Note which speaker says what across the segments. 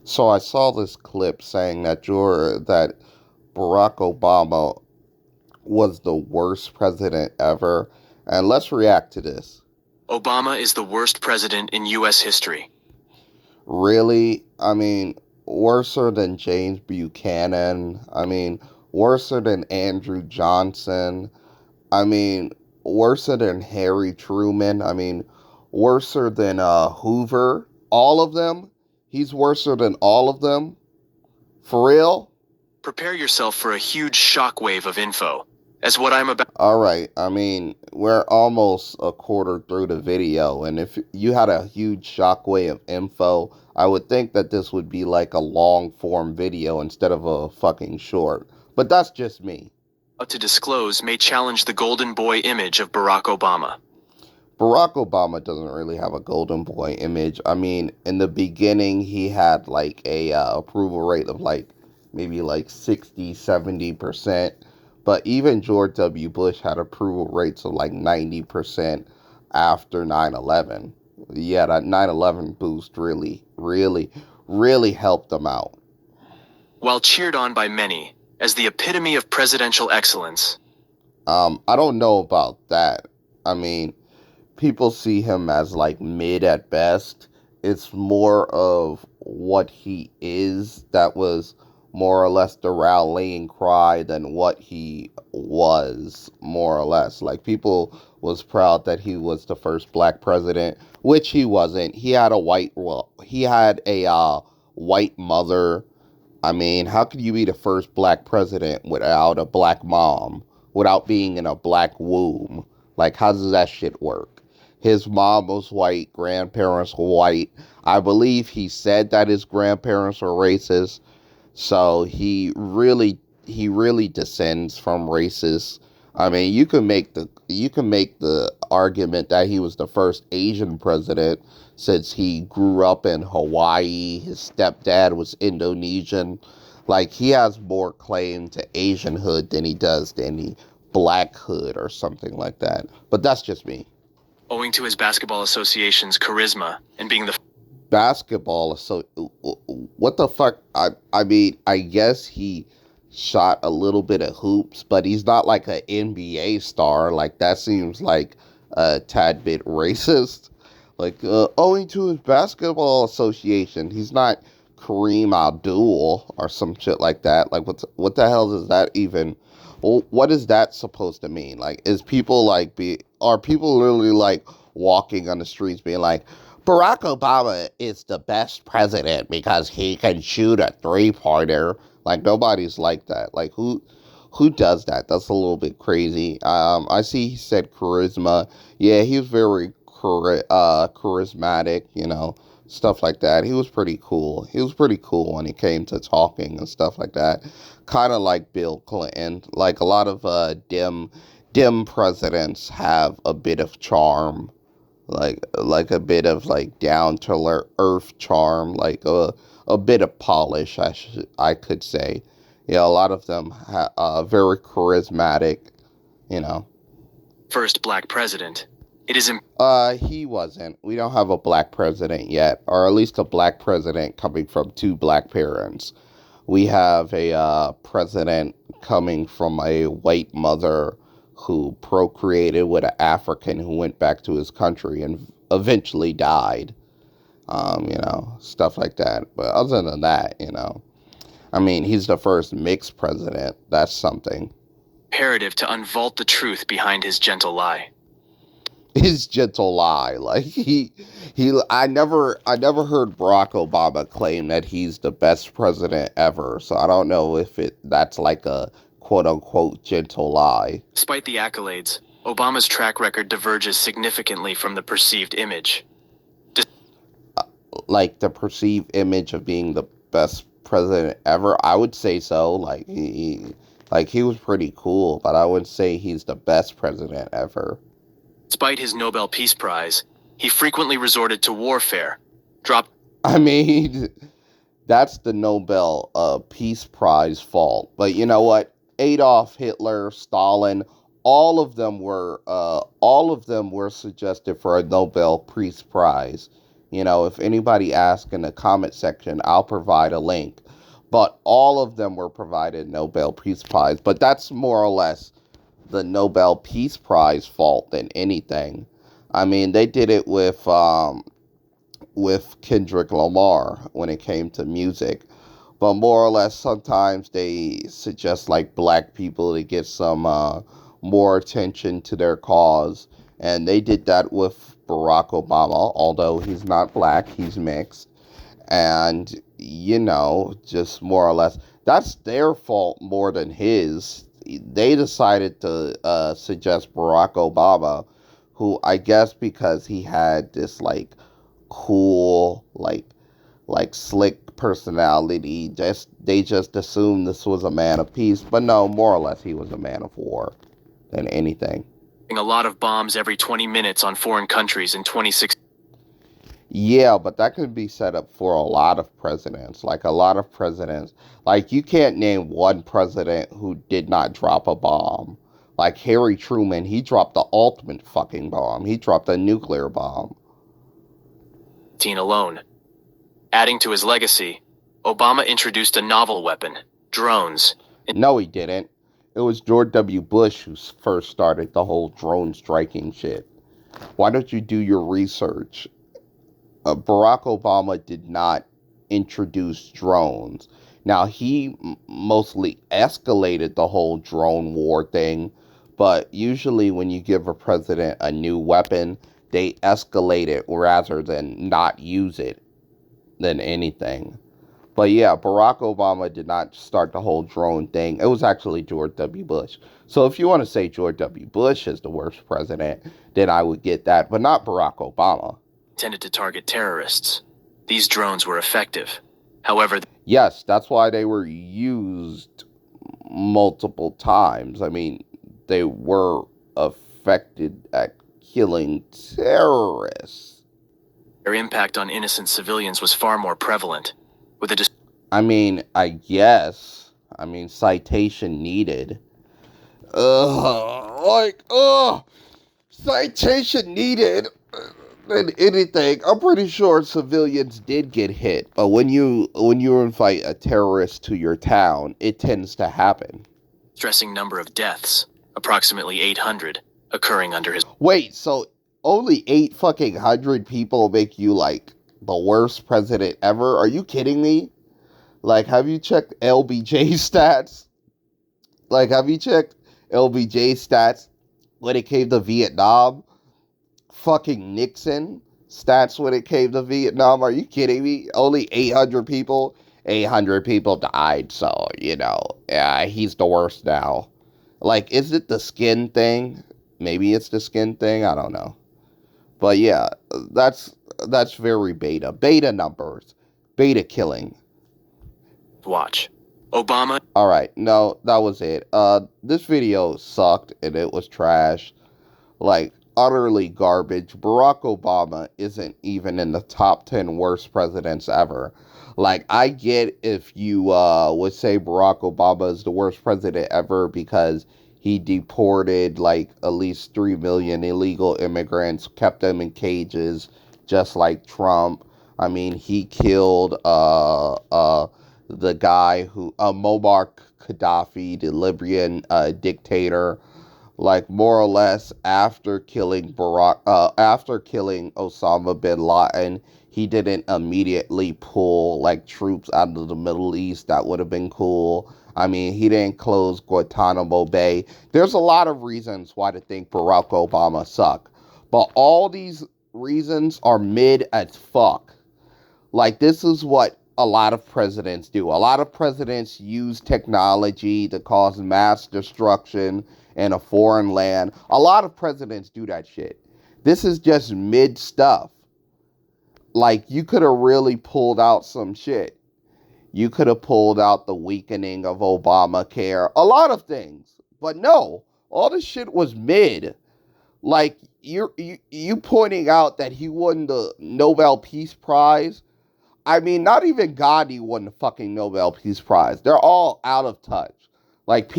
Speaker 1: So I saw this clip saying that Barack Obama was the worst president ever, and let's react to this.
Speaker 2: Obama is the worst president in U.S. history.
Speaker 1: Really? I mean, worser than James Buchanan. I mean, worser than Andrew Johnson. I mean, worser than Harry Truman. I mean, worser than Hoover. All of them. He's worser than all of them. For real?
Speaker 2: Prepare yourself for a huge shockwave of info, as what I'm about.
Speaker 1: All right. I mean, we're almost a quarter through the video, and if you had a huge shockwave of info, I would think that this would be like a long form video instead of a fucking short. But that's just me.
Speaker 2: To disclose may challenge the golden boy image of Barack Obama.
Speaker 1: Barack Obama doesn't really have a golden boy image. I mean, in the beginning, he had like a approval rate of like maybe like 60, 70%. But even George W. Bush had approval rates of like 90% after 9/11. Yeah, that 9/11 boost really helped them out.
Speaker 2: While cheered on by many as the epitome of presidential excellence,
Speaker 1: I don't know about that. I mean, people see him as like mid at best. It's more of what he is that was more or less the rallying cry than what he was, more or less. Like people was proud that he was the first black president, which he wasn't. He had a white mother. I mean, how could you be the first black president without a black mom, without being in a black womb? Like, how does that shit work? His mom was white, grandparents were white. I believe he said that his grandparents were racist, so he really descends from racist. I mean, you can make the argument that he was the first Asian president since he grew up in Hawaii. His stepdad was Indonesian. Like he has more claim to Asianhood than he does to any blackhood or something like that. But that's just me.
Speaker 2: owing to his basketball association's charisma and being the
Speaker 1: Basketball is so what the fuck. I mean, I guess he shot a little bit of hoops, but he's not like an NBA star. Like that seems like a tad bit racist. Like owing to his basketball association, he's not Kareem Abdul or some shit like that. Like what the hell does that even, well, what is that supposed to mean? Like is people like be are people literally like walking on the streets being like Barack Obama is the best president because he can shoot a three-pointer. Like nobody's like that. Like who does that? That's a little bit crazy. I see he said charisma. Yeah, he was very charismatic. Stuff like that. He was pretty cool. He was pretty cool when it came to talking and stuff like that. Kind of like Bill Clinton. Like a lot of dim presidents have a bit of charm, like a bit of like down to earth charm, like a bit of polish. I could say, yeah, a lot of them very charismatic. You know,
Speaker 2: first black president. It is
Speaker 1: he wasn't. We don't have a black president yet, or at least a black president coming from two black parents. We have a president coming from a white mother who procreated with an African who went back to his country and eventually died. Stuff like that. But other than that, I mean, he's the first mixed president. That's something.
Speaker 2: imperative to unvault the truth behind his gentle lie.
Speaker 1: His gentle lie, like I never heard Barack Obama claim that he's the best president ever. So I don't know if that's like a quote unquote gentle lie.
Speaker 2: Despite the accolades, Obama's track record diverges significantly from the perceived image.
Speaker 1: Like the perceived image of being the best president ever, I would say so. Like he was pretty cool, but I wouldn't say he's the best president ever.
Speaker 2: Despite his Nobel Peace Prize, he frequently resorted to warfare, dropped
Speaker 1: I mean, that's the Nobel Peace Prize fault. But you know what? Adolf Hitler, Stalin, all of them were suggested for a Nobel Peace Prize. You know, if anybody asks in the comment section, I'll provide a link. But all of them were provided Nobel Peace Prize. But that's more or less the Nobel Peace Prize fault than anything. I mean, they did it with Kendrick Lamar when it came to music. But more or less, sometimes they suggest like black people to get some more attention to their cause, and they did that with Barack Obama. Although he's not black, he's mixed, and you know, just more or less, that's their fault more than his. They decided to suggest Barack Obama, who I guess because he had this like cool like slick personality. Just they just assumed this was a man of peace, but no, more or less he was a man of war than anything.
Speaker 2: A lot of bombs every 20 minutes on foreign countries in 2016.
Speaker 1: Yeah, but that could be set up for a lot of presidents. Like a lot of presidents, like you can't name one president who did not drop a bomb. Like Harry Truman, he dropped the ultimate fucking bomb. He dropped a nuclear bomb.
Speaker 2: Alone. Adding to his legacy, Obama introduced a novel weapon, drones.
Speaker 1: No, he didn't. It was George W. Bush who first started the whole drone striking shit. Why don't you do your research? Barack Obama did not introduce drones. Now, he mostly escalated the whole drone war thing, but usually when you give a president a new weapon, they escalate it rather than not use it than anything. But yeah, Barack Obama did not start the whole drone thing. It was actually George W. Bush. So if you want to say George W. Bush is the worst president, then I would get that, but not Barack Obama.
Speaker 2: Intended to target terrorists. These drones were effective. However,
Speaker 1: yes, that's why they were used multiple times. I mean, they were effective at killing terrorists.
Speaker 2: Their impact on innocent civilians was far more prevalent. With a
Speaker 1: I mean, I guess. I mean, citation needed. Citation needed than anything. I'm pretty sure civilians did get hit, but when you invite a terrorist to your town, it tends to happen.
Speaker 2: Stressing number of deaths, approximately 800, occurring under his.
Speaker 1: Wait, so only 800 people make you like the worst president ever? Are you kidding me? Like, have you checked LBJ stats? Like, have you checked LBJ stats when it came to Vietnam? Fucking Nixon stats when it came to Vietnam? Are you kidding me? Only 800 people? 800 people died, so, you know, yeah, he's the worst now. Like, is it the skin thing? Maybe it's the skin thing, I don't know. But yeah, that's very beta. Beta numbers. Beta killing.
Speaker 2: Watch. Obama.
Speaker 1: Alright, no, that was it. This video sucked and it was trash. Like, utterly garbage. Barack Obama isn't even in the top 10 worst presidents ever. Like, I get if you would say Barack Obama is the worst president ever because he deported like at least 3 million illegal immigrants, kept them in cages, just like Trump. I mean, he killed the guy who Muammar Gaddafi, the Libyan dictator, like more or less after killing Osama bin Laden. He didn't immediately pull like troops out of the Middle East. That would have been cool. I mean, he didn't close Guantanamo Bay. There's a lot of reasons why to think Barack Obama sucked. But all these reasons are mid as fuck. Like, this is what a lot of presidents do. A lot of presidents use technology to cause mass destruction in a foreign land. A lot of presidents do that shit. This is just mid stuff. Like, you could have really pulled out some shit. You could have pulled out the weakening of Obamacare. A lot of things. But no, all this shit was mid. Like, you pointing out that he won the Nobel Peace Prize. I mean, not even Gandhi won the fucking Nobel Peace Prize. They're all out of touch. Like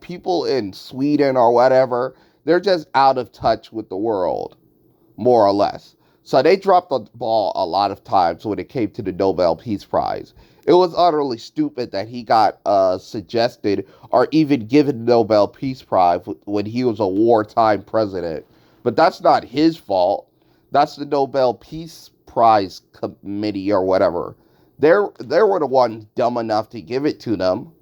Speaker 1: people in Sweden or whatever, they're just out of touch with the world, more or less. So they dropped the ball a lot of times when it came to the Nobel Peace Prize. It was utterly stupid that he got suggested or even given the Nobel Peace Prize when he was a wartime president. But that's not his fault. That's the Nobel Peace Prize Committee or whatever. They were the ones dumb enough to give it to them.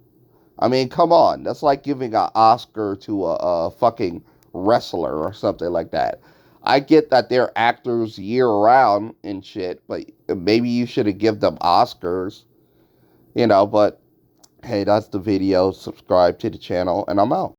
Speaker 1: I mean, come on. That's like giving an Oscar to a fucking wrestler or something like that. I get that they're actors year round and shit, but maybe you should have given them Oscars, but hey, that's the video. Subscribe to the channel, and I'm out.